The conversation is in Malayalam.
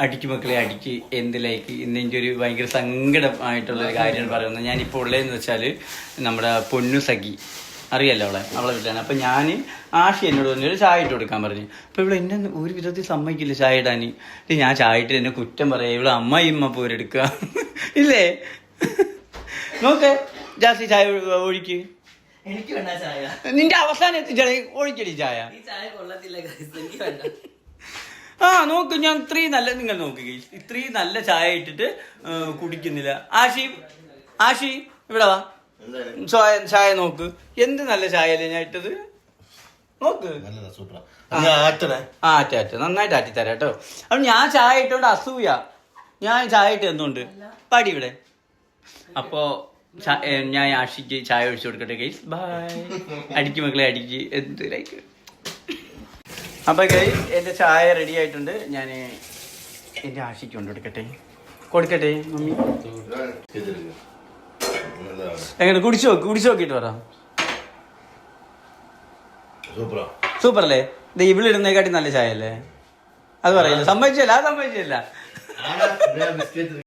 അടിക്ക് മക്കളെ അടിക്ക് എന്ത് ലൈക്ക് ഇന്ന് എൻ്റെ ഒരു ഭയങ്കര സങ്കടമായിട്ടുള്ളൊരു കാര്യമാണ് പറയുന്നത്. ഞാനിപ്പോൾ ഉള്ളതെന്ന് വെച്ചാൽ നമ്മുടെ പൊന്നു സഖി അറിയാലോ അവളെ വീട്ടിലാണ്. അപ്പം ഞാൻ ആഷി എന്നോട് പറഞ്ഞൊരു ചായ ഇട്ട് കൊടുക്കാൻ പറഞ്ഞു. അപ്പോൾ ഇവിടെ എന്നെ ഒരു വിധത്തിൽ സമ്മതിക്കില്ല ചായ ഇടാൻ. ഞാൻ ചായ ഇട്ട് എന്നെ കുറ്റം പറയാം, ഇവിടെ അമ്മ പോരെടുക്കുക ഇല്ലേ. നോക്ക് ജാസ്തി ചായ ഒഴിക്ക്, എനിക്ക് വേണ്ട ചായ. നിന്റെ അവസാനം എത്തിച്ചാൽ ഒഴിക്കടി ചായ. ഈ ചായ കൊള്ളത്തില്ല, എനിക്ക് വേണ്ട. ആ നോക്ക്, ഞാൻ ഇത്രയും നല്ല, നിങ്ങൾ നോക്ക് ഇത്രയും നല്ല ചായ ഇട്ടിട്ട് കുടിക്കുന്നില്ല. ആഷി ഇവിടെ വാ, ചായ നോക്ക്, എന്ത് നല്ല ചായ അല്ലേ ഞാൻ ഇട്ടത്. നോക്ക് ആറ്റ നന്നായിട്ട് ആറ്റിത്തരാം കേട്ടോ. അപ്പം ഞാൻ ചായ ഇട്ടോണ്ട് അസൂയ, ഞാൻ ചായ ഇട്ട് എന്തുകൊണ്ട് പാടി ഇവിടെ. അപ്പോ ഞാൻ ആഷിക്ക് ചായ ഒഴിച്ചു കൊടുക്കട്ടെ ഗൈസ്. ബൈ. അടിക്ക് മക്കളെ അടിക്ക്, എന്ത് ലൈക്ക്. അപ്പൊ ഗൈസ് എന്റെ ചായ റെഡി ആയിട്ടുണ്ട്. ഞാൻ എന്റെ ആഷിക്ക് കൊണ്ടുകൊടുക്കട്ടെ, കൊടുക്കട്ടെ മമ്മി. എങ്ങനെ കുടിച്ചു നോക്കിട്ട് പറ. സൂപ്പർ അല്ലേ? ഇത് ഇവിളിടുന്നേക്കാട്ടി നല്ല ചായ അല്ലേ? അത് പറയില്ല, സമ്മതിച്ചല്ല.